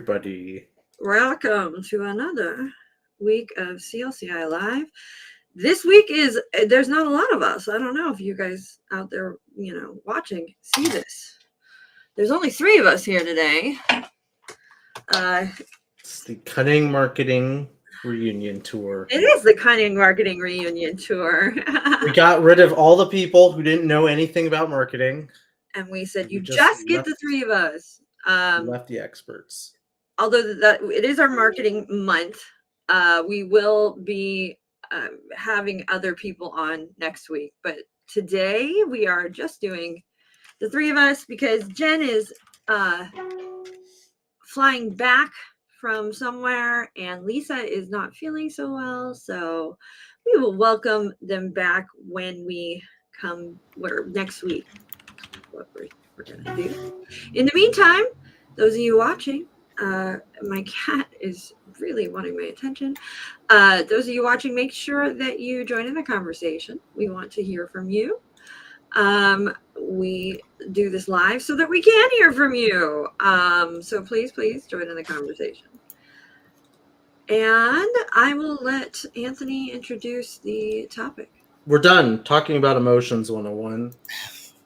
everybody. Welcome to another week of CLCI Live. This week there's not a lot of us. I don't know if you guys out there, watching see this. There's only 3 of us here today. It's the Cunning Marketing Reunion Tour. It is the Cunning Marketing Reunion Tour. We got rid of all the people who didn't know anything about marketing. And we said, you just get the 3 of us. Left the experts. Although it is our marketing month, we will be having other people on next week. But today we are just doing the 3 of us because Jen is flying back from somewhere and Lisa is not feeling so well. So we will welcome them back when we come next week. What we're going to do. In the meantime, those of you watching, my cat is really wanting my attention. Those of you watching, make sure that you join in the conversation. We want to hear from you. We do this live so that we can hear from you. So please join in the conversation. And I will let Anthony introduce the topic. We're done talking about emotions 101.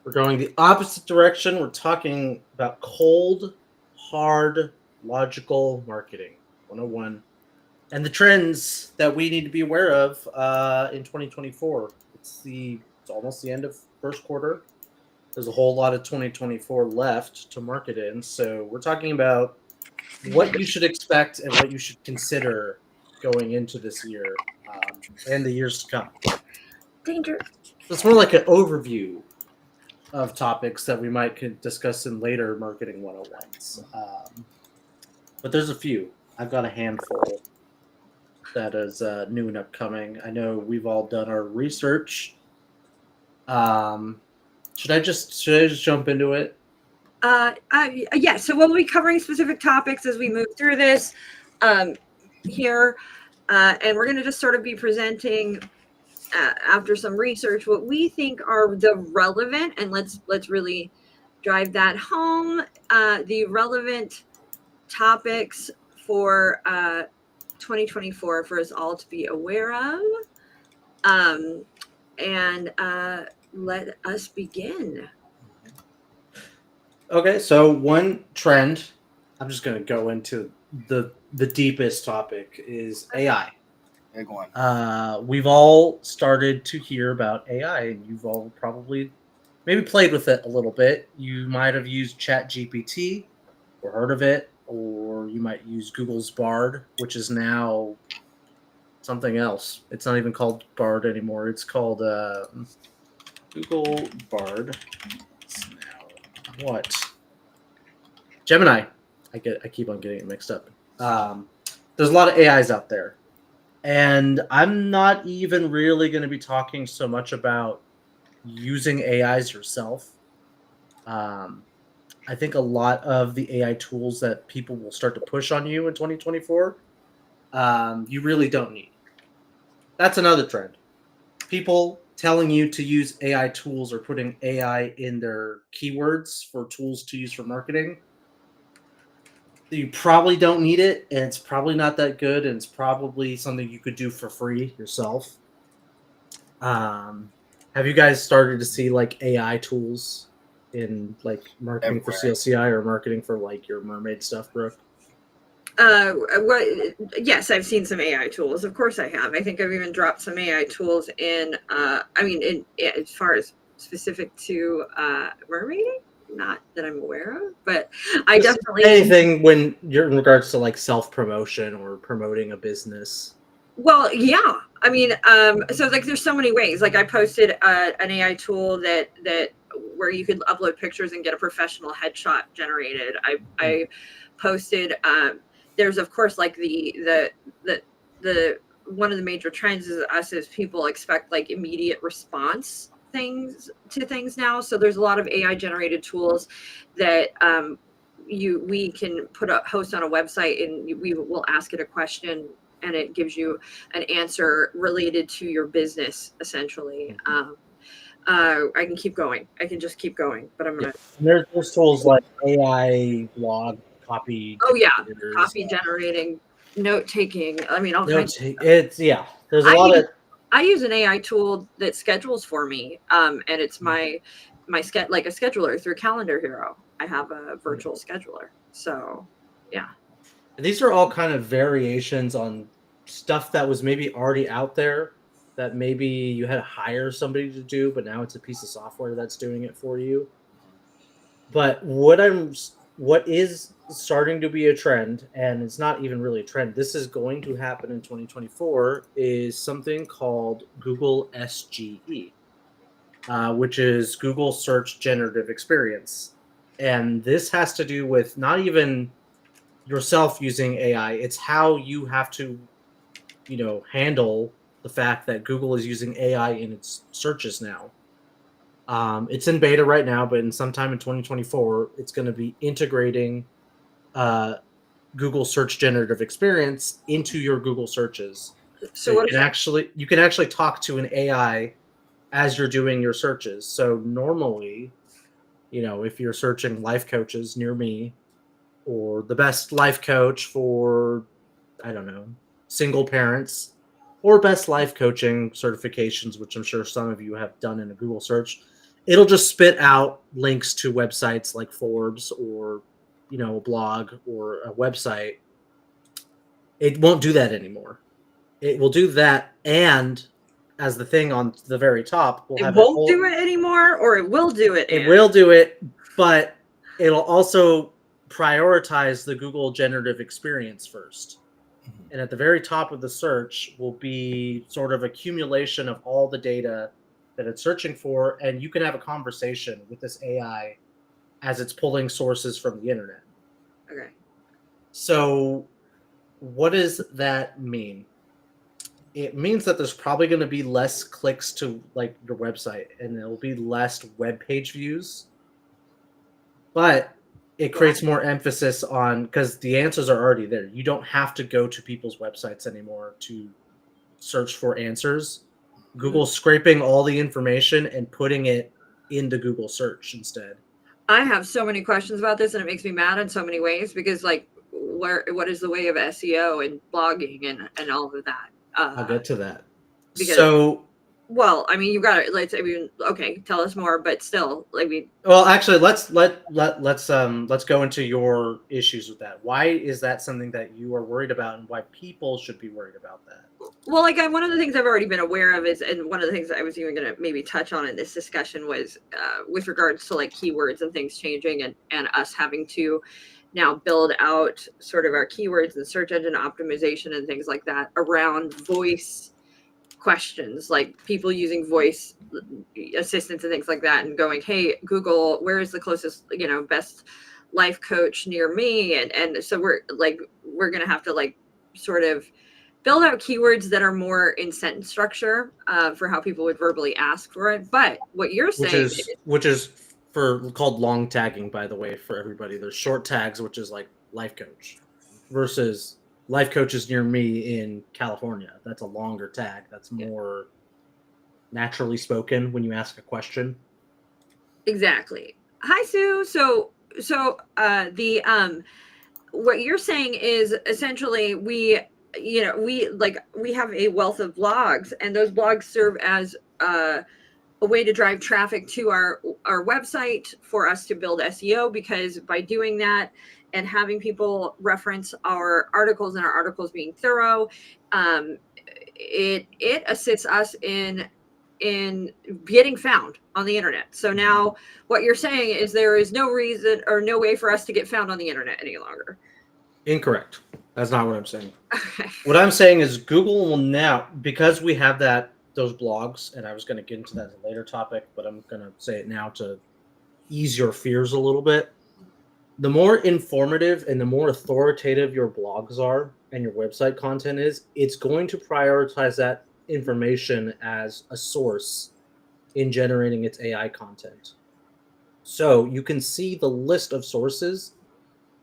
We're going the opposite direction. We're talking about cold, hard, logical marketing 101 and the trends that we need to be aware of in 2024. It's almost the end of first quarter. There's a whole lot of 2024 left to market in. So we're talking about what you should expect and what you should consider going into this year and the years to come. Danger. So it's more like an overview of topics that we might discuss in later marketing 101s. But there's a few. I've got a handful that is new and upcoming. I know we've all done our research. Should I just jump into it? Yeah, so we'll be covering specific topics as we move through this here. And we're going to just sort of be presenting after some research what we think are the relevant, and let's really drive that home, the relevant topics for 2024 for us all to be aware of. And let us begin. Okay, so one trend, I'm just going to go into the deepest topic, is AI. Big one. We've all started to hear about AI, and you've all probably maybe played with it a little bit. You might have used ChatGPT or heard of it, or you might use Google's Bard, which is now something else. It's not even called Bard anymore. It's called Google Bard. It's now what? Gemini. I keep on getting it mixed up. There's a lot of AIs out there. And I'm not even really going to be talking so much about using AIs yourself. I think a lot of the AI tools that people will start to push on you in 2024, you really don't need. That's another trend. People telling you to use AI tools or putting AI in their keywords for tools to use for marketing. You probably don't need it, and it's probably not that good, and it's probably something you could do for free yourself. Have you guys started to see like AI tools in like marketing for CLCI or marketing for like your mermaid stuff, Brooke? Yes, I've seen some AI tools. Of course I have. I think I've even dropped some AI tools in, as far as specific to mermaiding. Not that I'm aware of, but I definitely anything when you're in regards to like self-promotion or promoting a business. Well, yeah. I mean, so like there's so many ways. Like I posted an AI tool that where you could upload pictures and get a professional headshot generated. I posted there's of course like the one of the major trends is us as people expect like immediate response things now. So there's a lot of AI generated tools that we can host on a website, and we will ask it a question and it gives you an answer related to your business essentially. I can keep going. I can just keep going, but I'm gonna. There's tools like AI blog copy. Oh yeah, generators. copy generating, note taking. I mean, all kinds. It's There's a lot of. I use an AI tool that schedules for me, and it's my like a scheduler through Calendar Hero. I have a virtual scheduler, so yeah. These are all kind of variations on stuff that was maybe already out there that maybe you had to hire somebody to do, but now it's a piece of software that's doing it for you. But what is starting to be a trend, and it's not even really a trend, this is going to happen in 2024, is something called Google SGE, which is Google Search Generative Experience. And this has to do with not even yourself using AI, it's how you have to, handle the fact that Google is using AI in its searches now. It's in beta right now, but in sometime in 2024, it's going to be integrating Google Search Generative Experience into your Google searches. So what you can actually talk to an AI as you're doing your searches. So normally, if you're searching life coaches near me, or the best life coach for, I don't know, single parents, or best life coaching certifications, which I'm sure some of you have done in a Google search, it'll just spit out links to websites like Forbes or, a blog or a website. It won't do that anymore. It will do that, and as the thing on the very top, we'll have it won't do it anymore, or it will do it. It will do it, but it'll also prioritize the Google generative experience first. And at the very top of the search will be sort of accumulation of all the data that it's searching for, and you can have a conversation with this AI as it's pulling sources from the internet. Okay. So what does that mean? It means that there's probably going to be less clicks to like your website, and there'll be less web page views. But it creates more emphasis on, because the answers are already there. You don't have to go to people's websites anymore to search for answers. Google's scraping all the information and putting it into Google search instead. I have so many questions about this, and it makes me mad in so many ways, because like what is the way of SEO and blogging and all of that? I'll get to that. Well, I mean, you got it. Okay, tell us more, but still, well, actually, let's go into your issues with that. Why is that something that you are worried about, and why people should be worried about that? Well, one of the things I've already been aware of is, and one of the things I was even going to maybe touch on in this discussion was with regards to like keywords and things changing, and us having to now build out sort of our keywords and search engine optimization and things like that around voice questions, like people using voice assistants and things like that, and going, hey Google, where is the closest best life coach near me? And so we're gonna have to like sort of build out keywords that are more in sentence structure for how people would verbally ask for it. But what you're saying, which is called long tagging, by the way, for everybody. There's short tags, which is like life coach, versus life coaches near me in California. That's a longer tag. That's more naturally spoken when you ask a question. Exactly. Hi, Sue. So what you're saying is essentially we have a wealth of blogs, and those blogs serve as a way to drive traffic to our website for us to build SEO, because by doing that and having people reference our articles and our articles being thorough, it assists us in getting found on the internet. So now what you're saying is there is no reason or no way for us to get found on the internet any longer. Incorrect. That's not what I'm saying. Okay. What I'm saying is Google will now, because we have those blogs, and I was going to get into that as a later topic, but I'm going to say it now to ease your fears a little bit. The more informative and the more authoritative your blogs are and your website content is, it's going to prioritize that information as a source in generating its AI content. So you can see the list of sources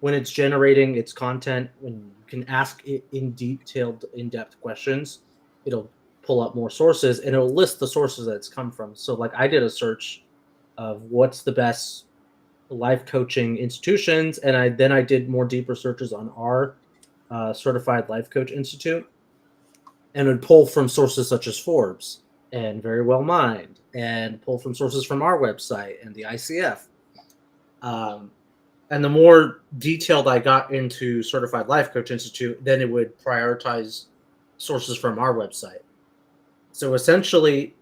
when it's generating its content. When you can ask it in-depth questions, it'll pull up more sources, and it'll list the sources that it's come from. So like I did a search of what's the best life coaching institutions, and I did more deeper searches on our Certified Life Coach Institute, and would pull from sources such as Forbes and Very Well Mind, and pull from sources from our website and the ICF. And the more detailed I got into Certified Life Coach Institute, then it would prioritize sources from our website. So essentially,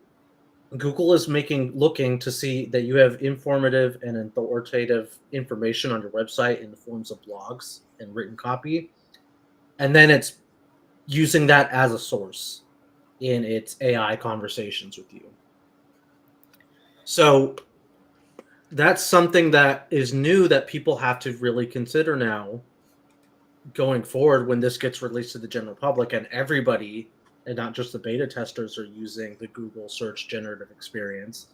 Google is looking to see that you have informative and authoritative information on your website in the forms of blogs and written copy. And then it's using that as a source in its AI conversations with you. So that's something that is new that people have to really consider now going forward when this gets released to the general public, and everybody, and not just the beta testers, are using the Google search generative experience.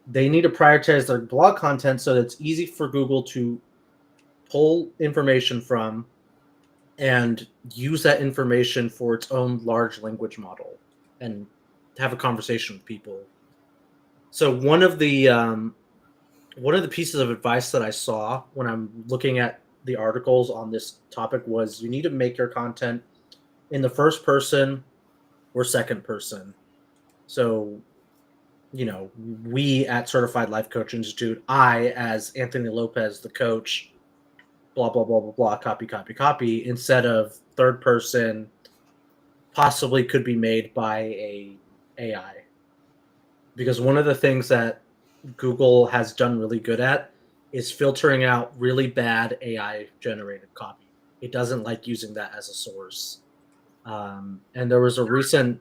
They need to prioritize their blog content so that it's easy for Google to pull information from and use that information for its own large language model and have a conversation with people. So one of the pieces of advice that I saw when I'm looking at the articles on this topic was you need to make your content in the first person or second person. So, we at Certified Life Coach Institute, I as Anthony Lopez, the coach, blah, blah, blah, blah, blah, copy, instead of third person, possibly could be made by a AI. Because one of the things that Google has done really good at is filtering out really bad AI generated copy. It doesn't like using that as a source. And there was a recent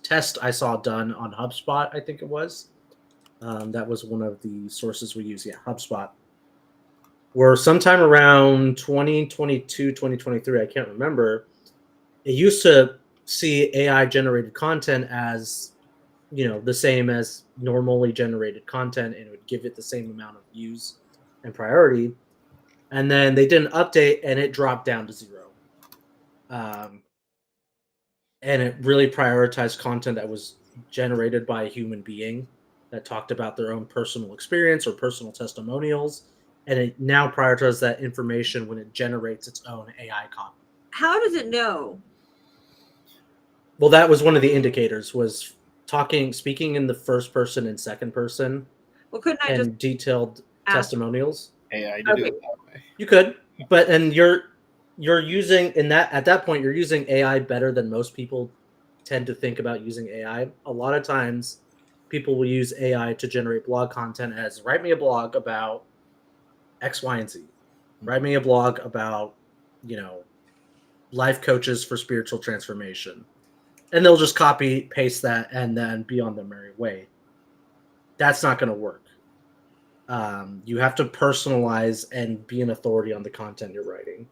test I saw done on HubSpot, I think it was. That was one of the sources we use. Yeah, HubSpot. Where sometime around 2022, 2023, I can't remember, it used to see AI generated content as the same as normally generated content, and it would give it the same amount of views and priority. And then they did an update and it dropped down to 0. And it really prioritized content that was generated by a human being that talked about their own personal experience or personal testimonials. And it now prioritizes that information when it generates its own AI copy. How does it know? Well, that was one of the indicators, was speaking in the first person and second person. Well, couldn't I and just detailed testimonials? AI to do it that way. You could, but you're using at that point you're using AI better than most people tend to think about using AI. A lot of times people will use AI to generate blog content as, write me a blog about X, Y, and Z. Write me a blog about, life coaches for spiritual transformation. And they'll just copy, paste that, and then be on their merry way. That's not going to work. You have to personalize and be an authority on the content you're writing.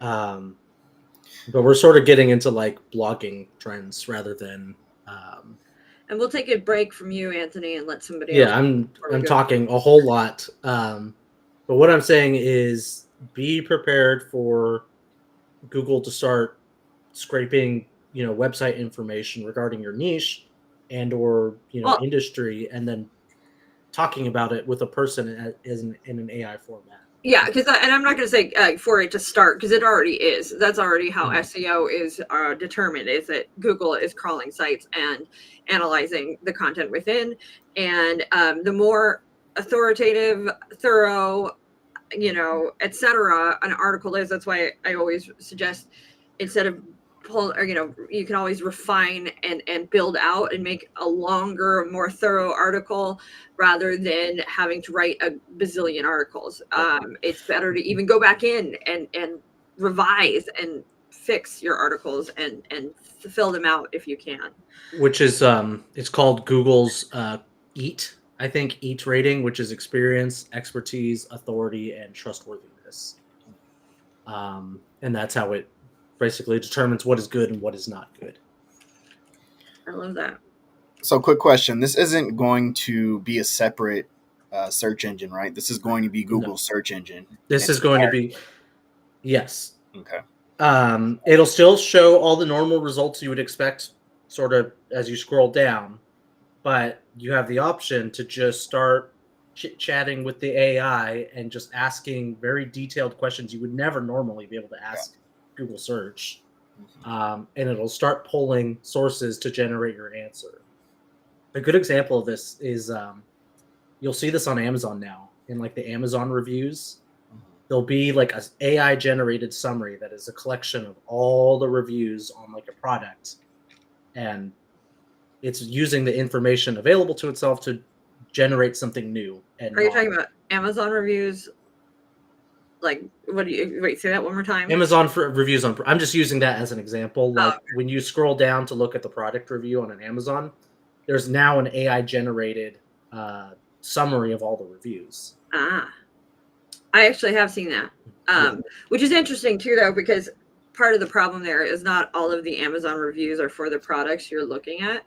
But we're sort of getting into like blogging trends rather than. And we'll take a break from you, Anthony, and let somebody Yeah, else. I'm talking a whole lot. But what I'm saying is, be prepared for Google to start scraping, website information regarding your niche and or industry, and then talking about it with a person in an AI format. Yeah, because and I'm not going to say for it to start, because it already is. That's already how SEO is determined, is that Google is crawling sites and analyzing the content within. And the more authoritative, thorough, etc. an article is, that's why I always suggest, instead of you can always refine and build out and make a longer, more thorough article rather than having to write a bazillion articles. It's better to even go back in and revise and fix your articles and fill them out if you can. Which is it's called Google's EAT, I think, EAT rating, which is experience, expertise, authority, and trustworthiness. And that's how it basically determines what is good and what is not good. I love that. So, quick question. This isn't going to be a separate search engine, right? This is going to be Google's search engine. This is going to be, yes. Okay. It'll still show all the normal results you would expect sort of as you scroll down, but you have the option to just start chit-chatting with the AI and just asking very detailed questions you would never normally be able to ask Google search. And it'll start pulling sources to generate your answer. A good example of this is you'll see this on Amazon now in like the Amazon reviews. There'll be like a AI generated summary that is a collection of all the reviews on like a product, and it's using the information available to itself to generate something new. And Are you talking about Amazon reviews? Like, what do you wait? Say that one more time. Amazon for reviews on? I'm just using that as an example. Like okay. when you scroll down to look at the product review on an Amazon, there's now an AI generated summary of all the reviews. I actually have seen that, which is interesting too, though, because part of the problem there is not all of the Amazon reviews are for the products you're looking at.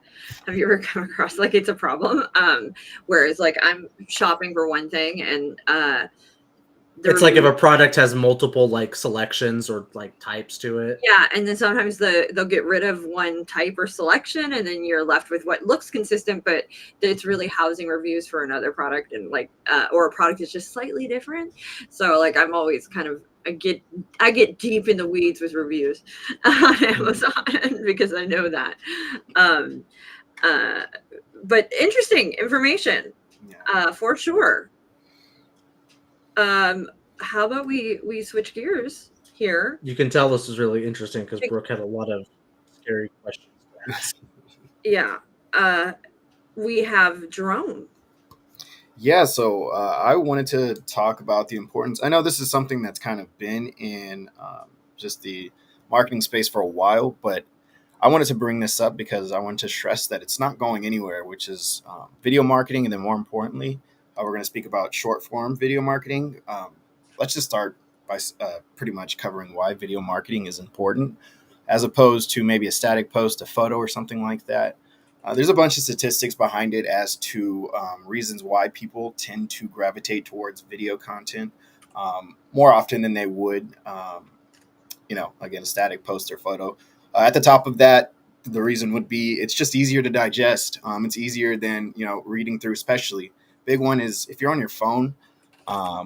Have you ever come across like it's a problem? Whereas like I'm shopping for one thing and it's like if a product has multiple like selections or like types to it. Yeah, and then sometimes they'll get rid of one type or selection, and then you're left with what looks consistent, but it's really housing reviews for another product, and like or a product is just slightly different. So like I'm always kind of I get deep in the weeds with reviews on Amazon because I know that. But interesting information, for sure. How about we switch gears here? You can tell this is really interesting because Brooke had a lot of scary questions to ask. Yeah. We have Jerome. Yeah, so I wanted to talk about the importance. I know this is something that's kind of been in just the marketing space for a while, but I wanted to bring this up because I want to stress that it's not going anywhere, which is video marketing. And then more importantly, we're going to speak about short form video marketing. Let's just start by pretty much covering why video marketing is important as opposed to maybe a static post, a photo or something like that. There's a bunch of statistics behind it as to reasons why people tend to gravitate towards video content more often than they would, again, a static post or photo. At the top of that, the reason would be it's just easier to digest. It's easier than, reading through, especially. Big one is if you're on your phone,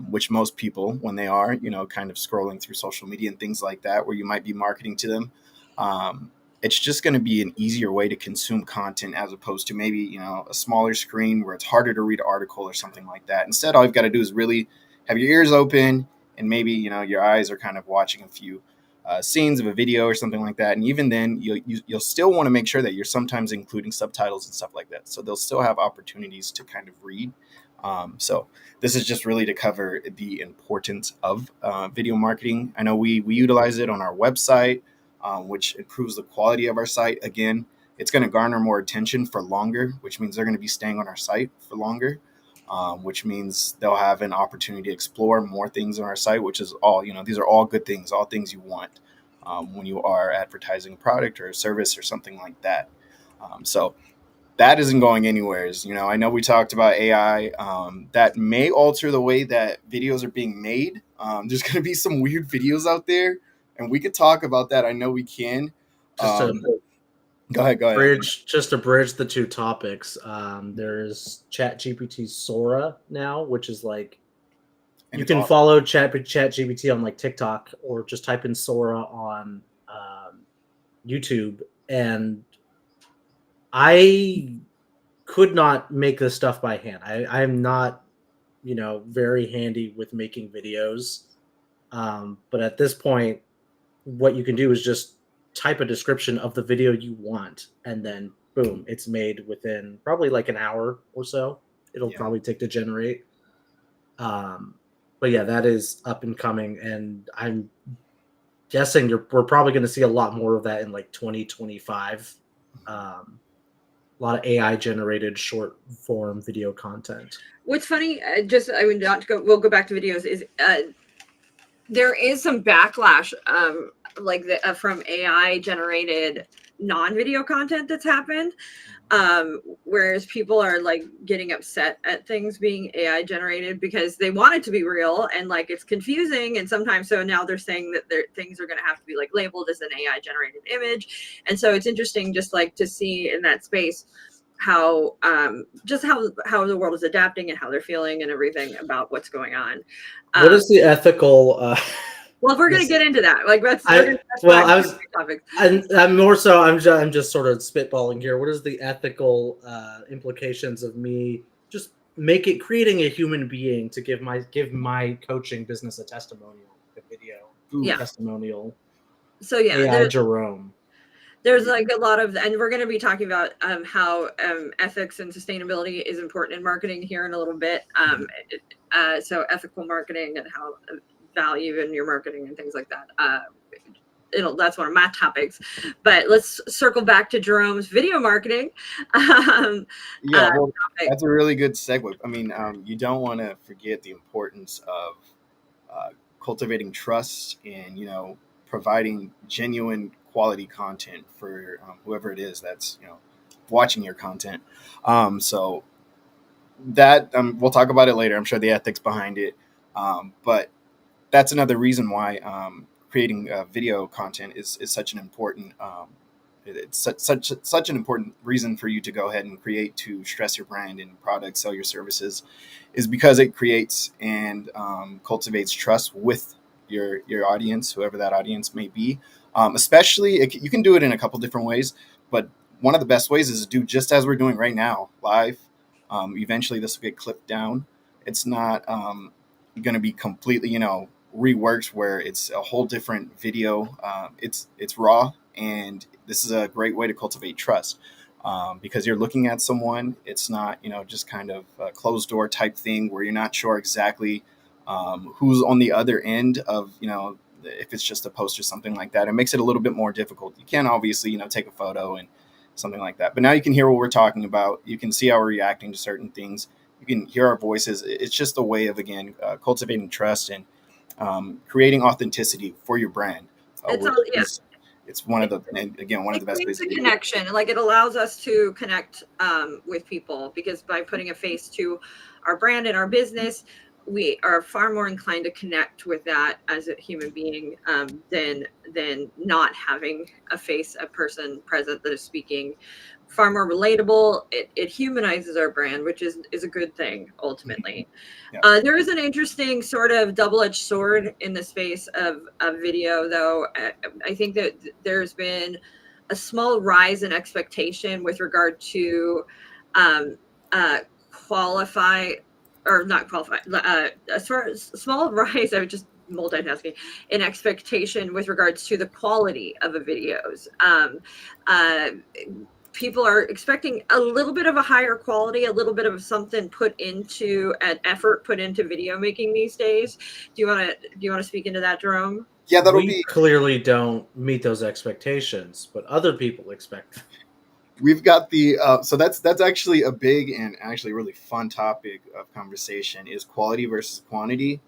which most people, when they are, kind of scrolling through social media and things like that, where you might be marketing to them, it's just going to be an easier way to consume content as opposed to maybe, a smaller screen where it's harder to read an article or something like that. Instead, all you've got to do is really have your ears open and maybe, your eyes are kind of watching a few scenes of a video or something like that. And even then, you'll still want to make sure that you're sometimes including subtitles and stuff like that. So they'll still have opportunities to kind of read. So this is just really to cover the importance of video marketing. I know we utilize it on our website, which improves the quality of our site. Again, it's going to garner more attention for longer, which means they're going to be staying on our site for longer, which means they'll have an opportunity to explore more things on our site, which is all, these are all good things, all things you want when you are advertising a product or a service or something like that. So that isn't going anywhere. I know we talked about AI that may alter the way that videos are being made. There's going to be some weird videos out there, and we could talk about that. I know we can. Go ahead. Just to bridge the two topics, there's ChatGPT Sora now, which is like you can follow ChatGPT on like TikTok or just type in Sora on YouTube, and I could not make this stuff by hand. I'm not, very handy with making videos. But at this point, what you can do is just type a description of the video you want, and then boom, it's made within probably like an hour or so. It'll probably take to generate. But yeah, that is up and coming, and I'm guessing we're probably going to see a lot more of that in like 2025. A lot of AI generated short form video content. What's funny, we'll go back to videos, is there is some backlash from AI generated non-video content that's happened, whereas people are like getting upset at things being AI generated because they want it to be real, and like it's confusing, and sometimes so now they're saying that things are going to have to be like labeled as an AI generated image. And so it's interesting just like to see in that space just how the world is adapting and how they're feeling and everything about what's going on. What is the ethical? Well, if we're going to Yes. get into that, like that's Well, I was, topics. I'm more so. I'm just sort of spitballing here. What is the ethical implications of me just creating a human being to give my coaching business a testimonial, a video Ooh, Yeah. testimonial? So yeah, AI Jerome. there's like a lot of, and we're going to be talking about how ethics and sustainability is important in marketing here in a little bit. So ethical marketing and how value in your marketing and things like that. That's one of my topics, but let's circle back to Jerome's video marketing. Yeah, well, topic. that's a really good segue. I mean, you don't want to forget the importance of cultivating trust and providing genuine quality content for whoever it is that's watching your content. So that we'll talk about it later. I'm sure the ethics behind it, but that's another reason why creating video content is such an important it's such an important reason for you to go ahead and create to stress your brand and product, sell your services, is because it creates and cultivates trust with your audience, whoever that audience may be. Especially, you can do it in a couple different ways, but one of the best ways is to do just as we're doing right now, live. Eventually, this will get clipped down. It's not going to be completely, reworked where it's a whole different video. It's raw, and this is a great way to cultivate trust because you're looking at someone. It's not just kind of a closed door type thing where you're not sure exactly who's on the other end of if it's just a post or something like that. It makes it a little bit more difficult. You can obviously take a photo and something like that, but now you can hear what we're talking about. You can see how we're reacting to certain things. You can hear our voices. It's just a way of cultivating trust and creating authenticity for your brand. It's one of the best ways to connection. Like it allows us to connect with people because by putting a face to our brand and our business, we are far more inclined to connect with that as a human being than not having a face, a person present that is speaking. Far more relatable. It humanizes our brand, which is a good thing ultimately. Yeah. There is an interesting sort of double-edged sword in the space of video, though. I think that there's been a small rise in expectation with regard to qualify or not qualify. As far as small rise, I would just multitasking in expectation with regards to the quality of the videos. People are expecting a little bit of a higher quality, a little bit of something put into an effort put into video making these days. Do you want to speak into that, Jerome? Yeah, we clearly don't meet those expectations, but other people expect them. We've got the so that's actually a big and actually really fun topic of conversation is quality versus quantity,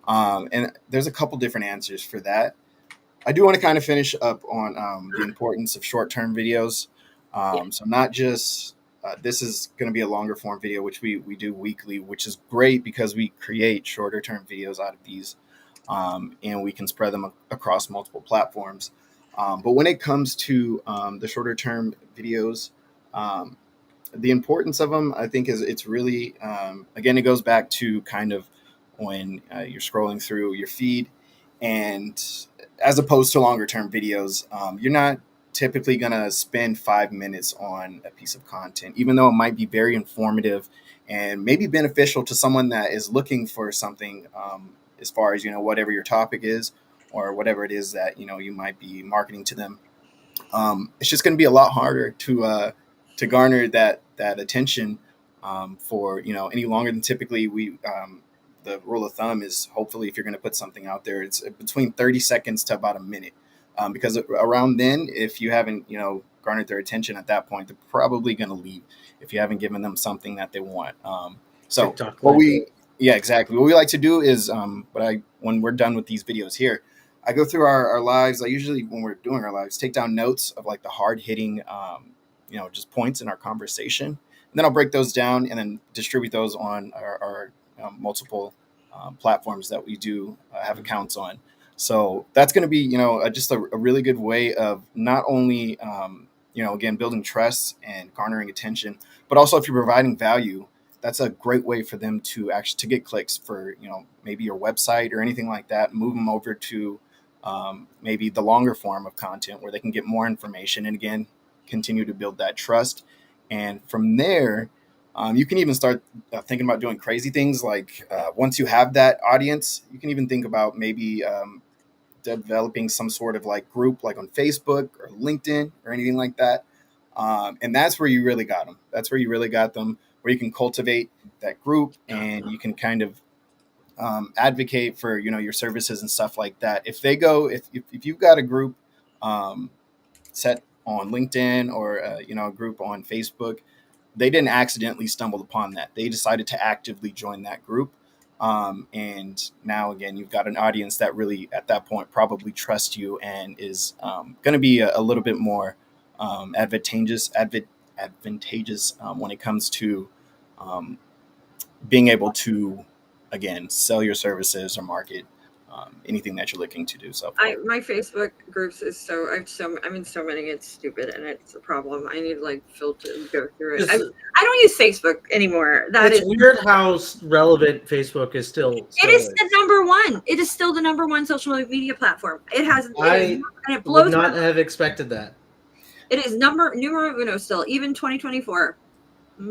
and there's a couple different answers for that. I do want to kind of finish up on the importance of short-term videos. So not just this is going to be a longer form video, which we do weekly, which is great because we create shorter term videos out of these, and we can spread them across multiple platforms. But when it comes to the shorter term videos, the importance of them, I think, is it's really, again, it goes back to kind of when you're scrolling through your feed, and as opposed to longer term videos, you're not typically going to spend 5 minutes on a piece of content, even though it might be very informative and maybe beneficial to someone that is looking for something as far as, whatever your topic is or whatever it is that, you might be marketing to them. It's just going to be a lot harder to garner that attention for, any longer than typically the rule of thumb is hopefully if you're going to put something out there, it's between 30 seconds to about a minute. Because around then, if you haven't, garnered their attention at that point, they're probably going to leave if you haven't given them something that they want. Exactly. What we like to do is, when we're done with these videos here, I go through our lives. I usually, when we're doing our lives, take down notes of like the hard hitting, just points in our conversation. And then I'll break those down and then distribute those on our multiple platforms that we do have accounts on. So that's going to be, just a really good way of not only again, building trust and garnering attention. But also, if you're providing value, that's a great way for them to actually to get clicks for maybe your website or anything like that. Move them over to maybe the longer form of content where they can get more information, and again, continue to build that trust. And from there, you can even start thinking about doing crazy things like once you have that audience, you can even think about maybe developing some sort of like group like on Facebook or LinkedIn or anything like that. And that's where you really got them. That's where you really got them, where you can cultivate that group and you can kind of advocate for, your services and stuff like that. If you've got a group set on LinkedIn or, a group on Facebook, they didn't accidentally stumble upon that. They decided to actively join that group. And now, again, you've got an audience that really, at that point, probably trusts you and is going to be a little bit more advantageous when it comes to being able to, again, sell your services or market anything that you're looking to do. So my Facebook groups is I'm in so many, it's stupid and it's a problem. I need to like filter and go through it. I don't use Facebook anymore. It's weird how relevant Facebook is still. It is the number one. It is still the number one social media platform. It has. And it blows. Would not have expected that. It is numero uno still, even 2024.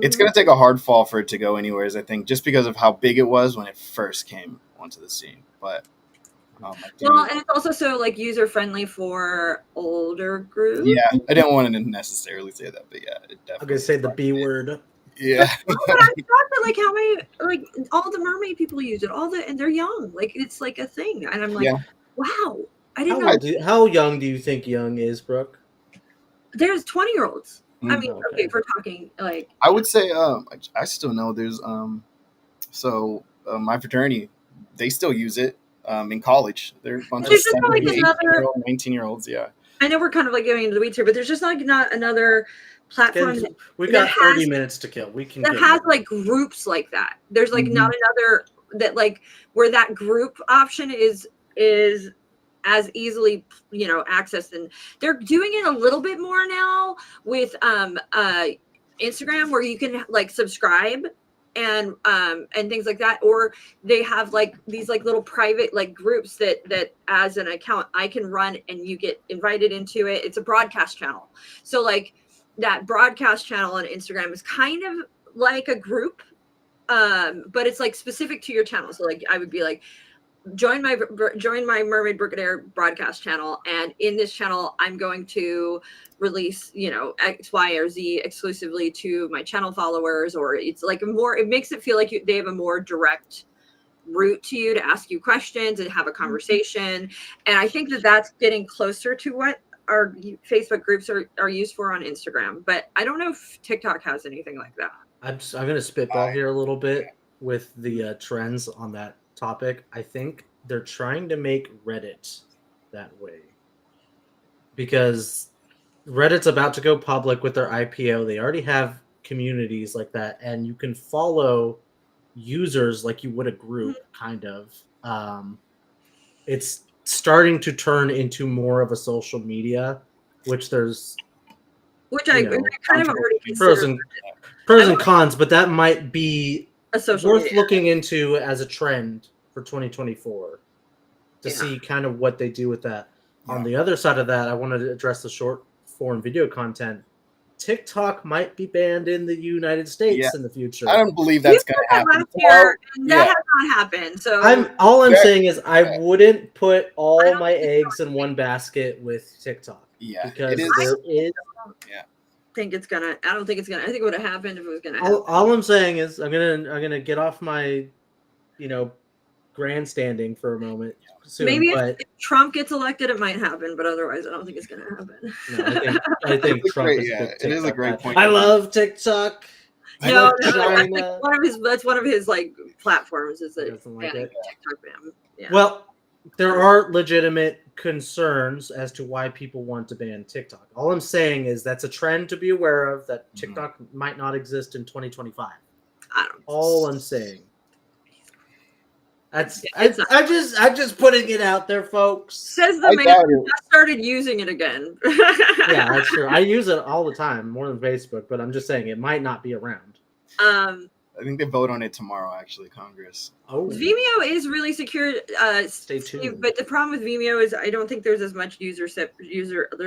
It's going to take a hard fall for it to go anywheres, I think, just because of how big it was when it first came onto the scene. But and it's also so like user friendly for older groups. Yeah, I didn't want to necessarily say that, but yeah, it definitely. I'm gonna say the B word. Yeah. But I thought that like how many like all the mermaid people use it, and they're young, like it's like a thing, and I'm like, wow, I didn't know. How young do you think young is, Brooke? There's 20-year-olds. I mean, Okay. okay, if we're talking like. I would say I still know there's my fraternity, they still use it in college. They're a bunch of 19-year-olds. Yeah. I know we're kind of like going into the weeds here, but there's just like not another platform. We've got 30 minutes to kill. We can. That has like groups like that. There's like not another that like where that group option is as easily accessed, and they're doing it a little bit more now with Instagram, where you can like subscribe and things like that, or they have like these like little private like groups that as an account I can run and you get invited into it. It's a broadcast channel, so like that broadcast channel on Instagram is kind of like a group, but it's like specific to your channel. So like I would be like, join my Mermaid Brigadier broadcast channel, and in this channel I'm going to release X, Y, or Z exclusively to my channel followers, or it's like it makes it feel like they have a more direct route to you to ask you questions and have a conversation. And I think that's getting closer to what our Facebook groups are used for on Instagram, but I don't know if TikTok has anything like that. I'm going to spitball here a little bit with the trends on that topic. I think they're trying to make Reddit that way because Reddit's about to go public with their IPO. They already have communities like that, and you can follow users like you would a group, kind of. It's starting to turn into more of a social media, which I kind of already consider pros and cons, but that might be a social worth media. looking into as a trend for 2024 to see kind of what they do with that. On the other side of that, I wanted to address the short form video content. TikTok might be banned in the United States in the future. I don't believe that's going to happen. Last year, that has not happened. So I'm saying is I wouldn't put all my eggs in one basket with TikTok. Yeah, because there is. I don't think it's gonna. I think it would have happened if it was gonna happen. All I'm saying is I'm gonna get off my, grandstanding for a moment soon. Maybe if Trump gets elected, it might happen, but otherwise, I don't think it's gonna happen. No, I think Trump is it is a great point. I love TikTok. No, that's one of his like platforms. Is that TikTok ban? Yeah. Well, there are legitimate concerns as to why people want to ban TikTok. All I'm saying is that's a trend to be aware of, that TikTok might not exist in 2025. All I'm saying. I'm just putting it out there, folks. Says the I man doubt who it. just started using it again. Yeah, that's true. I use it all the time, more than Facebook, but I'm just saying it might not be around. I think they vote on it tomorrow, actually, Congress. Oh, Vimeo is really secure. Stay tuned. But the problem with Vimeo is I don't think there's as much there's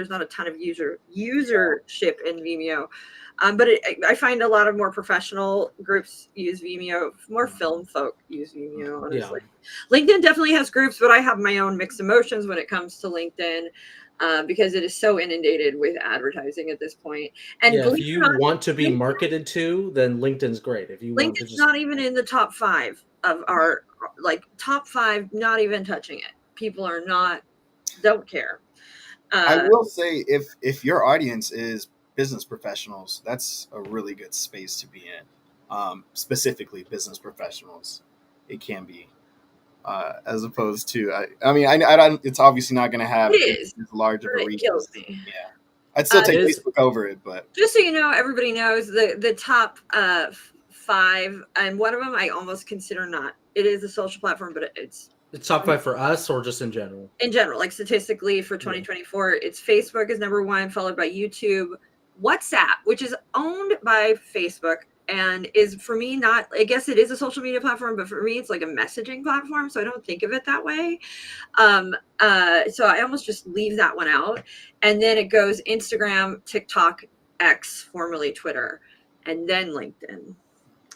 not a ton of usership in Vimeo. But I find a lot of more professional groups use Vimeo. More film folk use Vimeo, honestly. Yeah. LinkedIn definitely has groups, but I have my own mixed emotions when it comes to LinkedIn. Because it is so inundated with advertising at this point. And yeah, if you want to be marketed to, then LinkedIn's great. If you want to LinkedIn's not even in the top 5 of our top 5, not even touching it. People are don't care. I will say if your audience is business professionals, that's a really good space to be in. Specifically business professionals, it can be. As opposed to, I mean, I don't. It's obviously not going to have as large of a reach. Yeah, I'd still take Facebook over it, but just so you know, everybody knows the top 5, and one of them I almost consider not. It is a social platform, but it's top 5 for us or just in general. In general, like statistically for 2024, it's Facebook is number 1, followed by YouTube, WhatsApp, which is owned by Facebook. And is for me not, I guess it is a social media platform, but for me it's like a messaging platform, so I don't think of it that way. So I almost just leave that one out, and then it goes Instagram, TikTok, X, formerly Twitter, and then LinkedIn.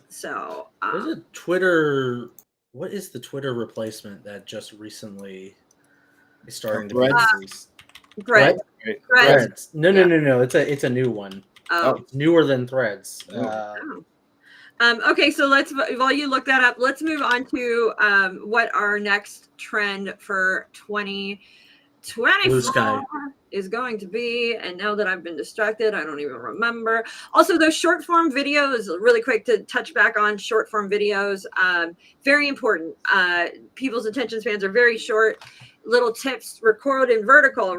So there's a Twitter. What is the Twitter replacement that just recently is starting to be Threads. No. It's a new one. Oh. It's newer than Threads. Okay, so while you look that up, let's move on to what our next trend for 2024 is going to be. And now that I've been distracted, I don't even remember. Also, those short form videos, really quick to touch back on short form videos, very important. People's attention spans are very short. Little tips: record in vertical,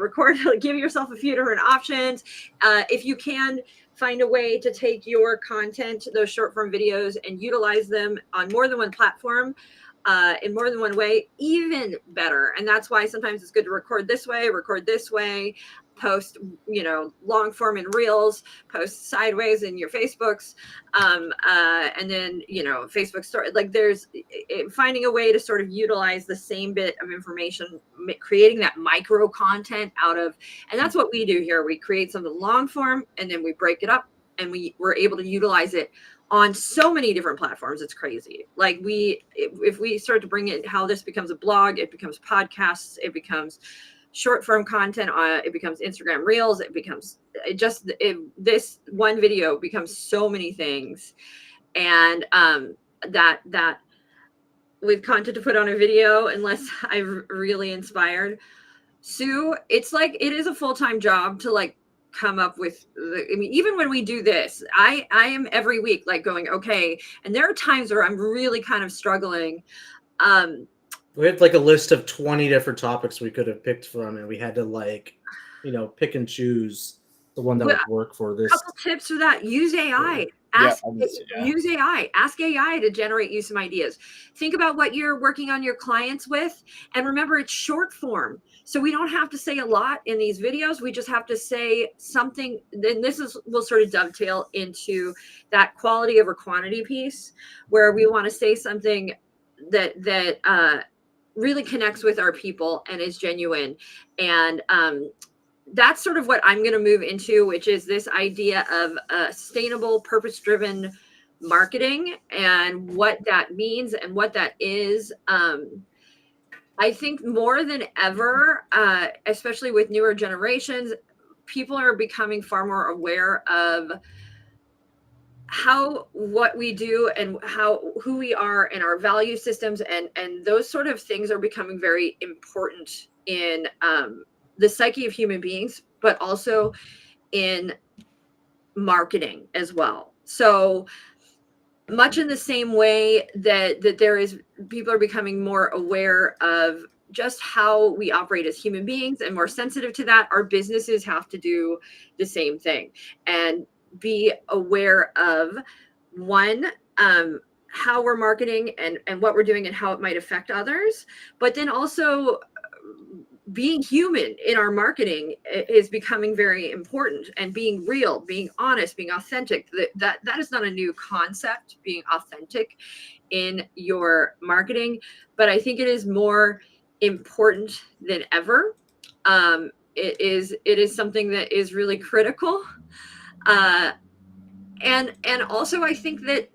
give yourself a few different options. If you can find a way to take your content, those short form videos, and utilize them on more than one platform, in more than one way, even better. And that's why sometimes it's good to record this way, post, long form in reels, post sideways in your Facebooks, and then, Facebook story. Like there's finding a way to sort of utilize the same bit of information, creating that micro content out of, and that's what we do here. We create something long form and then we break it up and we're able to utilize it on so many different platforms. It's crazy. Like if we start to bring it, how this becomes a blog, it becomes podcasts, it becomes short form content, it becomes Instagram Reels, this one video becomes so many things. And that with content to put on a video, unless I'm really inspired, Sue, it's like it is a full-time job to come up with even when we do this, I am every week going, okay, and there are times where I'm really kind of struggling. We had a list of 20 different topics we could have picked from, and we had to pick and choose the one that would work for this. Couple tips for that: use AI. Use AI. Ask AI to generate you some ideas. Think about what you're working on your clients with, and remember, it's short form, so we don't have to say a lot in these videos. We just have to say something. Then will sort of dovetail into that quality over quantity piece, where we want to say something that really connects with our people and is genuine. And that's sort of what I'm going to move into, which is this idea of sustainable, purpose-driven marketing and what that means and what that is. I think more than ever, especially with newer generations, people are becoming far more aware of what we do and who we are and our value systems, and those sort of things are becoming very important in the psyche of human beings, but also in marketing as well. So much in the same way that there is, people are becoming more aware of just how we operate as human beings and more sensitive to that. Our businesses have to do the same thing and be aware of, one, how we're marketing and what we're doing and how it might affect others, but then also being human in our marketing is becoming very important, and being real, being honest, being authentic. That is not a new concept, being authentic in your marketing, but I think it is more important than ever. It is something that is really critical. And also I think that,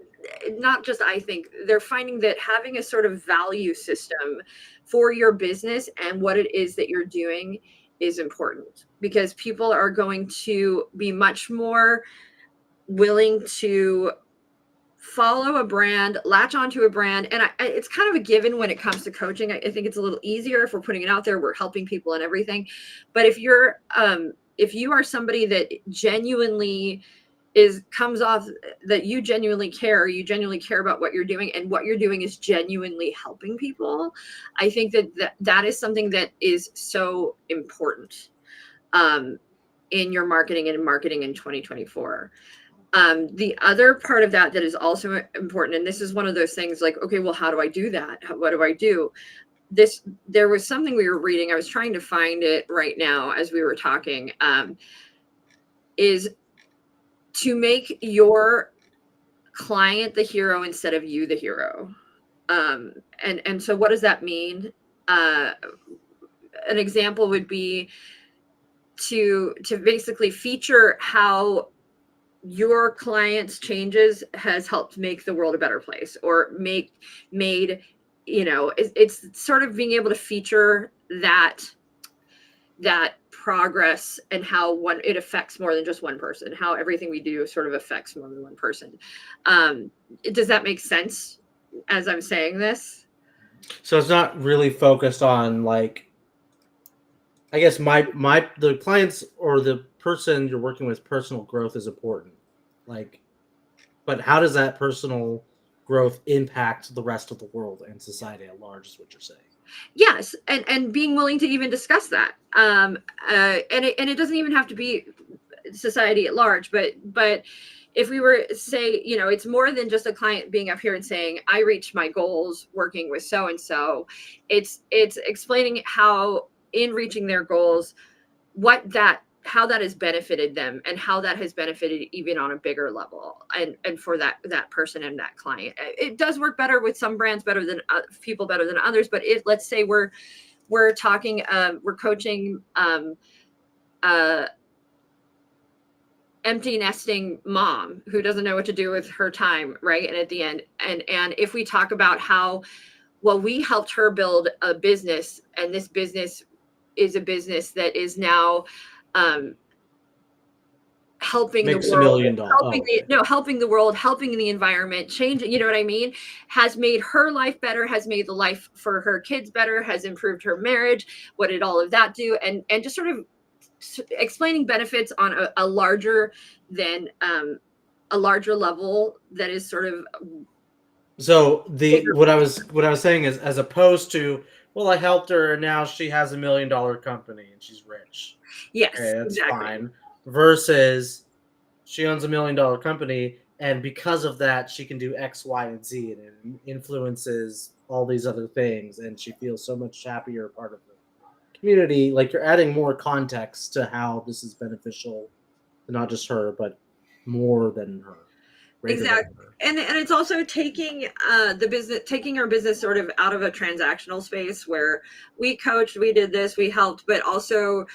not just I think, they're finding that having a sort of value system for your business and what it is that you're doing is important, because people are going to be much more willing to follow a brand, latch onto a brand. And it's kind of a given when it comes to coaching. I think it's a little easier if we're putting it out there, we're helping people and everything. But if you are somebody that genuinely comes off that you genuinely care about what you're doing, and what you're doing is genuinely helping people, I think that is something that is so important in your marketing and marketing in 2024. The other part of that is also important, and this is one of those things like, okay, well, how do I do that? What do I do? There was something we were reading, I was trying to find it right now as we were talking, is to make your client the hero instead of you the hero. And so what does that mean? An example would be to basically feature how your client's changes has helped make the world a better place, or made, it's sort of being able to feature that progress, and how it affects more than just one person, how everything we do sort of affects more than one person. Does that make sense as I'm saying this? So it's not really focused on, like, I guess the clients or the person you're working with, personal growth is important. Like, but how does that personal growth impact the rest of the world and society at large is what you're saying. Yes, and being willing to even discuss that. And it doesn't even have to be society at large, but if we were say, it's more than just a client being up here and saying, I reached my goals working with so and so. It's explaining how in reaching their goals, how that has benefited them, and how that has benefited even on a bigger level, and for that person and that client. It does work better with some brands better than people better than others. But if, let's say we're talking, we're coaching empty nesting mom who doesn't know what to do with her time, right? And at the end, and if we talk about how, well, we helped her build a business, and this business is a business that is now helping Makes the world, $1 million. helping the world, helping the environment, changing, you know what I mean? Has made her life better, has made the life for her kids better, has improved her marriage. What did all of that do? And just sort of explaining benefits on a larger level that is sort of. So what I was saying is, as opposed to, well, I helped her and now she has $1 million company and she's rich. Yes, Okay, that's exactly. fine. Versus she owns $1 million company, and because of that, she can do X, Y, and Z, and it influences all these other things, and she feels so much happier part of the community. Like, you're adding more context to how this is beneficial to not just her, but more than her. Exactly. And it's also taking our business sort of out of a transactional space where we coached, we did this, we helped, but also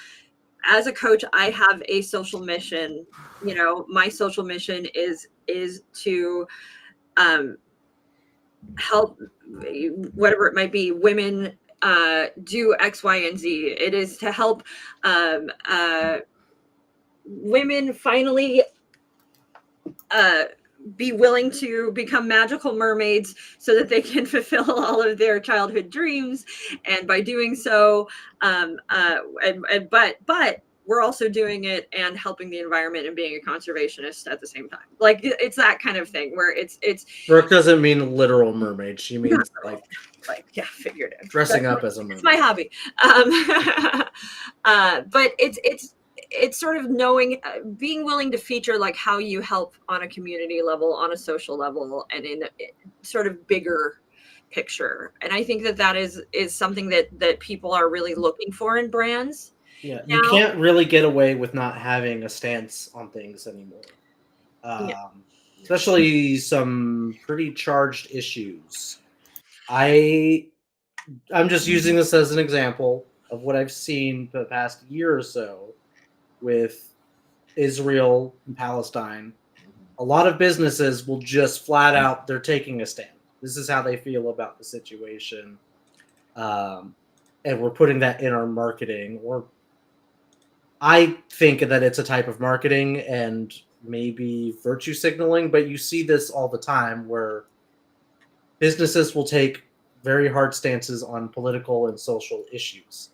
as a coach, I have a social mission. My social mission is to help, whatever it might be, women do X, Y, and Z. It is to help women finally be willing to become magical mermaids so that they can fulfill all of their childhood dreams. And by doing so, but we're also doing it and helping the environment and being a conservationist at the same time. Like, it's that kind of thing where it's Brooke doesn't mean literal mermaid. She means like figurative. dressing up as a mermaid. It's my hobby. But it's sort of knowing, being willing to feature like how you help on a community level, on a social level, and in sort of bigger picture. And I think that that is something that people are really looking for in brands Yeah, you now. can't really get away with not having a stance on things anymore. Yeah. Especially some pretty charged issues. I'm just using this as an example of what I've seen for the past year or so with Israel and Palestine. A lot of businesses will just flat out, they're taking a stand. This is how they feel about the situation. And we're putting that in our marketing. Or I think that it's a type of marketing and maybe virtue signaling, but you see this all the time where businesses will take very hard stances on political and social issues.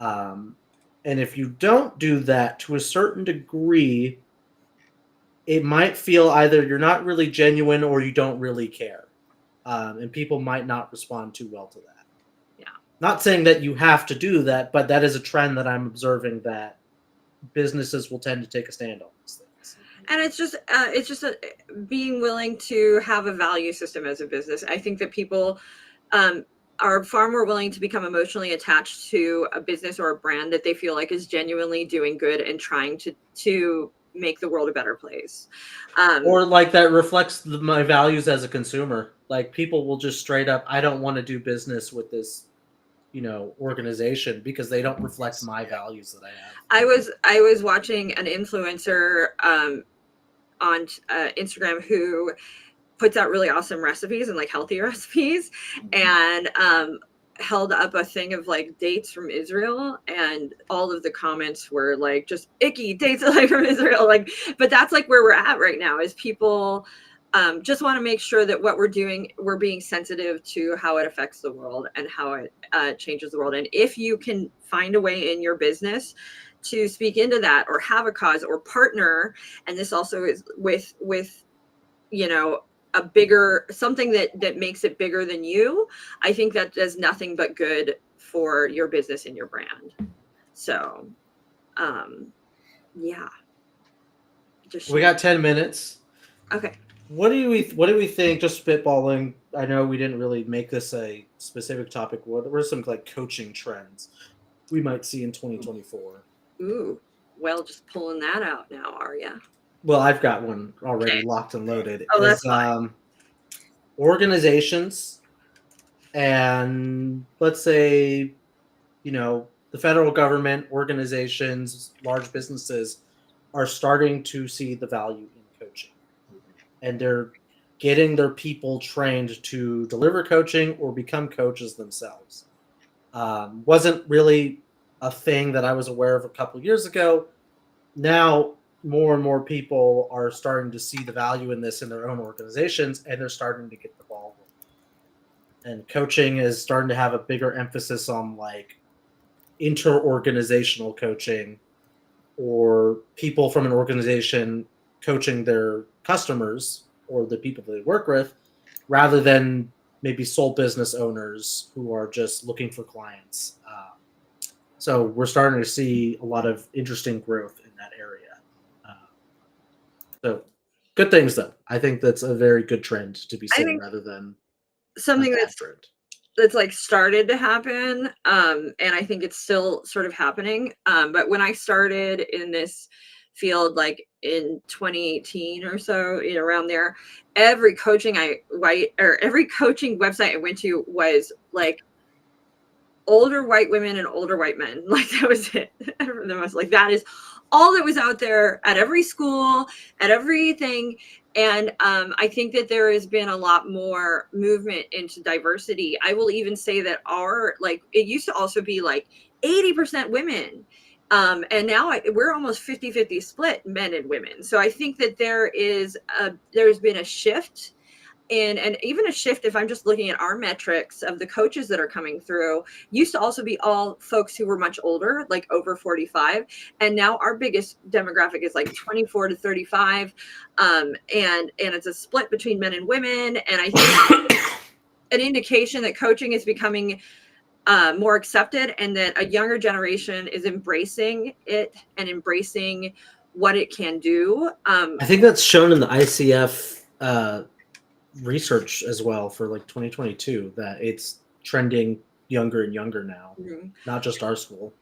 And if you don't do that to a certain degree, it might feel either you're not really genuine or you don't really care. And people might not respond too well to that. Yeah. Not saying that you have to do that, but that is a trend that I'm observing, that businesses will tend to take a stand on these things. And it's just being willing to have a value system as a business. I think that people are far more willing to become emotionally attached to a business or a brand that they feel like is genuinely doing good and trying to make the world a better place. Or like that reflects my values as a consumer. Like people will just straight up, I don't want to do business with this, organization because they don't reflect my values that I have. I was watching an influencer on Instagram who puts out really awesome recipes and like healthy recipes, and held up a thing of like dates from Israel, and all of the comments were like just icky dates like from Israel. Like, but that's like where we're at right now, is people just want to make sure that what we're doing, we're being sensitive to how it affects the world and how it changes the world. And if you can find a way in your business to speak into that, or have a cause, or partner, and this also is with a bigger something that makes it bigger than you, I think that does nothing but good for your business and your brand. So yeah, We got 10 minutes. Okay. What do we think? Just spitballing. I know we didn't really make this a specific topic. What are some like coaching trends we might see in 2024? Ooh, well, just pulling that out now, are ya? Well, I've got one already Okay. locked and loaded. Oh, that's fine. Organizations, and let's say, the federal government, organizations, large businesses are starting to see the value in coaching. And they're getting their people trained to deliver coaching or become coaches themselves. Wasn't really a thing that I was aware of a couple of years ago. Now, more and more people are starting to see the value in this in their own organizations, and they're starting to get the ball rolling. And coaching is starting to have a bigger emphasis on like inter-organizational coaching, or people from an organization coaching their customers or the people they work with, rather than maybe sole business owners who are just looking for clients. So we're starting to see a lot of interesting growth in that area. So good things, though. I think that's a very good trend to be seeing, rather than something a bad that's trend. that's like started to happen, and I think it's still sort of happening. But when I started in this field, like in 2018 or so, around there, every coaching every coaching website I went to was like older white women and older white men. Like that was it. There was like, that is all that was out there at every school, at everything. And I think that there has been a lot more movement into diversity. I will even say that it used to also be like 80% women. And now we're almost 50-50 split, men and women. So I think that there's been a shift, and even a shift, if I'm just looking at our metrics of the coaches that are coming through, used to also be all folks who were much older, like over 45. And now our biggest demographic is like 24 to 35. And it's a split between men and women. And I think an indication that coaching is becoming more accepted, and that a younger generation is embracing it and embracing what it can do. I think that's shown in the ICF research as well for like 2022 that it's trending younger and younger now, not just our school.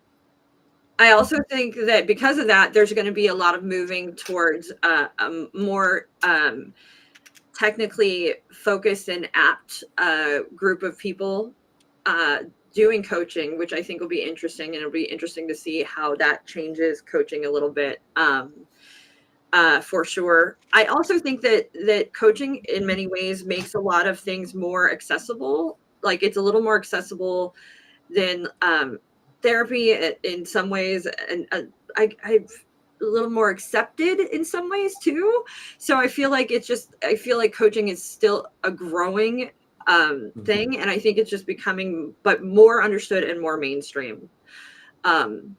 I also think that because of that, there's going to be a lot of moving towards a more technically focused and apt group of people doing coaching, which I think will be interesting, and it'll be interesting to see how that changes coaching a little bit. For sure. I also think that coaching in many ways makes a lot of things more accessible. Like it's a little more accessible than therapy in some ways, and I've a little more accepted in some ways too. So I feel like coaching is still a growing thing, and I think it's just becoming but more understood and more mainstream. I'm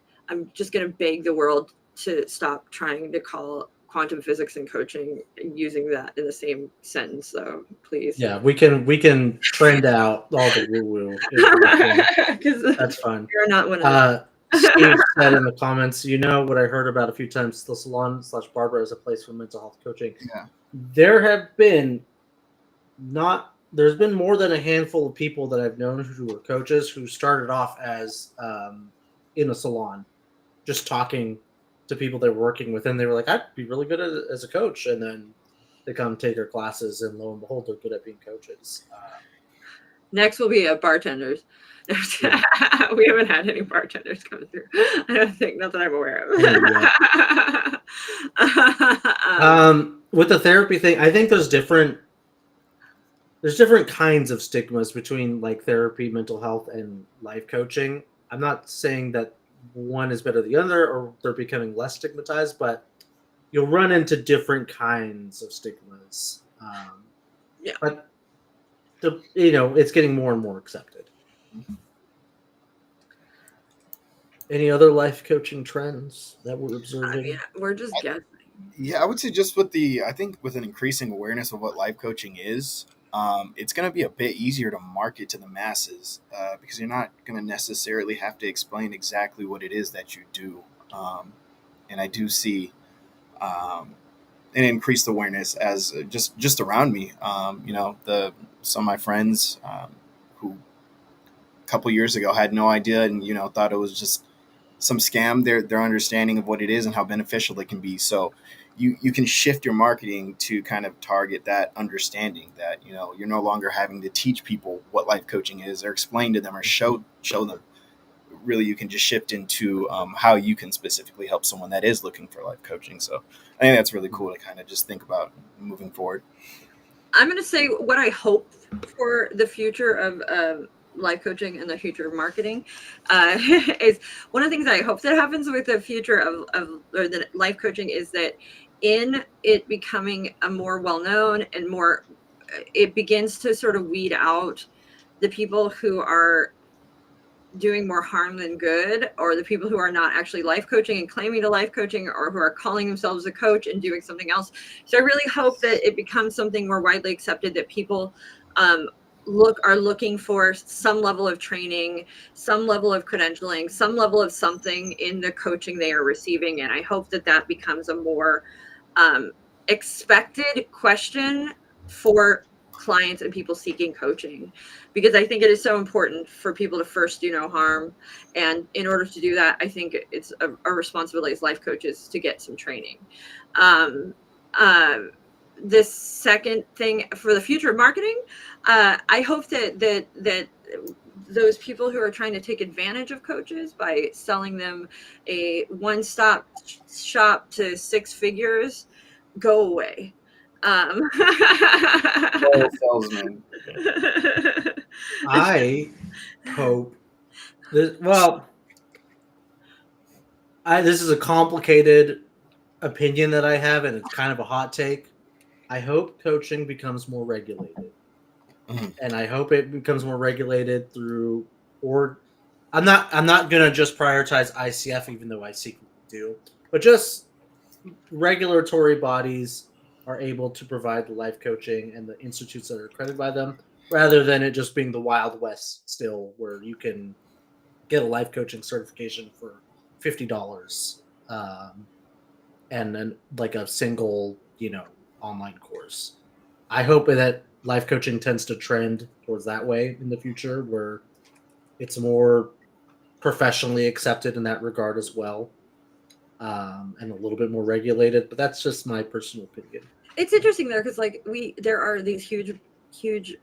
just going to beg the world to stop trying to call quantum physics and coaching using that in the same sentence, though, please. Yeah, we can trend out all the woo woo. That's fun. You're not one of Steve said in the comments, what I heard about a few times, the salon/barber as a place for mental health coaching. Yeah. There's been more than a handful of people that I've known who were coaches who started off as in a salon, just talking to people they were working with, and they were like, I'd be really good as a coach, and then they come take our classes, and lo and behold, they're good at being coaches. Next will be bartenders. We haven't had any bartenders come through. I don't think, not that I'm aware of. With the therapy thing, I think there's different kinds of stigmas between like therapy, mental health, and life coaching. I'm not saying that one is better than the other or they're becoming less stigmatized, but you'll run into different kinds of stigmas. But it's getting more and more accepted. Any other life coaching trends that we're observing? We're just guessing. Yeah, I would say just with an increasing awareness of what life coaching is, it's going to be a bit easier to market to the masses because you're not going to necessarily have to explain exactly what it is that you do. And I do see an increased awareness as just around me. Some of my friends who a couple years ago had no idea and, thought it was just some scam, their understanding of what it is and how beneficial it can be. So you can shift your marketing to kind of target that understanding that, you're no longer having to teach people what life coaching is or explain to them or show them. Really, you can just shift into how you can specifically help someone that is looking for life coaching. So I think that's really cool to kind of just think about moving forward. I'm going to say what I hope for the future of life coaching and the future of marketing is one of the things I hope that happens with the future of the life coaching is that in it becoming a more well-known and more, it begins to sort of weed out the people who are doing more harm than good, or the people who are not actually life coaching and claiming to life coaching, or who are calling themselves a coach and doing something else. So I really hope that it becomes something more widely accepted, that people are looking for some level of training, some level of credentialing, some level of something in the coaching they are receiving. And I hope that becomes a more expected question for clients and people seeking coaching, because I think it is so important for people to first do no harm. And in order to do that, I think it's a responsibility as life coaches to get some training. This second thing for the future of marketing, I hope that those people who are trying to take advantage of coaches by selling them a one-stop shop to six figures go away. Salesman. I hope this is a complicated opinion that I have, and it's kind of a hot take. I hope coaching becomes more regulated. Mm-hmm. And I hope it becomes more regulated through, or I'm not going to just prioritize ICF, even though I secretly do, but just regulatory bodies are able to provide the life coaching and the institutes that are accredited by them, rather than it just being the Wild West still, where you can get a life coaching certification for $50, and then like a single, online course. I hope that life coaching tends to trend towards that way in the future, where it's more professionally accepted in that regard as well, and a little bit more regulated. But that's just my personal opinion. It's interesting there because there are these huge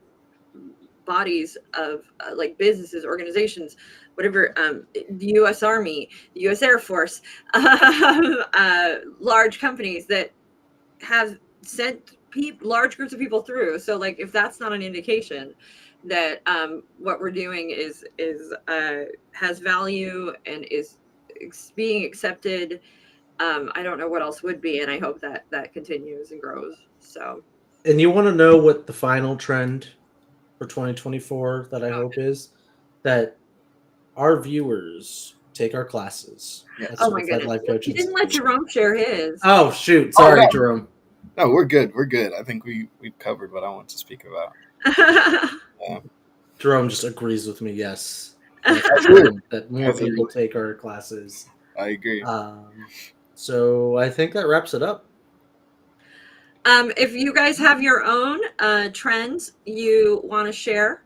bodies of like businesses, organizations, whatever, the U.S. Army, the U.S. Air Force, large companies that have sent large groups of people through. So like if that's not an indication that what we're doing is has value and is being accepted, I don't know what else would be, and I hope that continues and grows. So, and you want to know what the final trend for 2024 that I hope is? That our viewers take our classes. Yes. Oh my goodness, life you coaches. didn't let Jerome share his. Oh shoot! Sorry, no. Jerome. No, we're good. We're good. I think we've covered what I want to speak about. Jerome just agrees with me. Yes, Absolutely. that more Absolutely. people take our classes. I agree. So I think that wraps it up. If you guys have your own trends you want to share,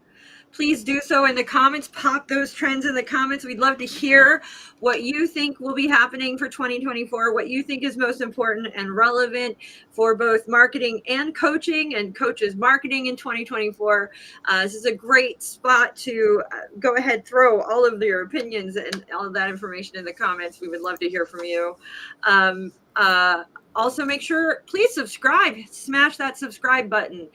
please do so in the comments. Pop those trends in the comments. We'd love to hear what you think will be happening for 2024, what you think is most important and relevant for both marketing and coaching, and coaches marketing in 2024. This is a great spot to go ahead, throw all of your opinions and all of that information in the comments. We would love to hear from you. Also, make sure, please subscribe, smash that subscribe button.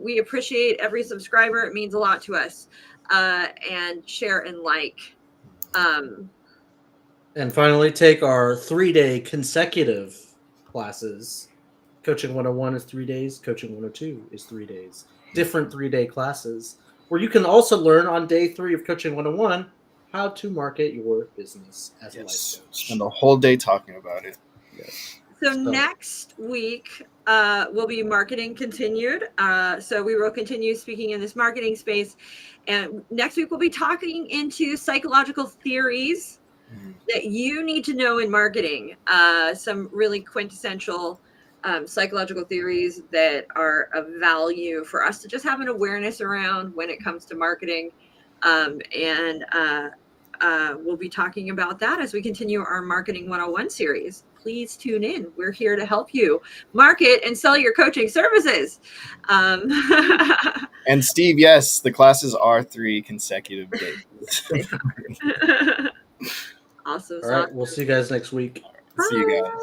We appreciate every subscriber. It means a lot to us. And share and like. And finally, take our 3-day consecutive classes. Coaching 101 is 3 days. Coaching 102 is 3 days. Different 3-day classes where you can also learn on day 3 of Coaching 101 how to market your business as a life coach. Spend a whole day talking about it. Yes. So next week will be marketing continued. So we will continue speaking in this marketing space. And next week we'll be talking into psychological theories that you need to know in marketing. Some really quintessential psychological theories that are of value for us to just have an awareness around when it comes to marketing. We'll be talking about that as we continue our Marketing 101 series. Please tune in. We're here to help you market and sell your coaching services. And Steve, yes, the classes are 3 consecutive days. Awesome. All right. We'll see you guys next week. See you guys.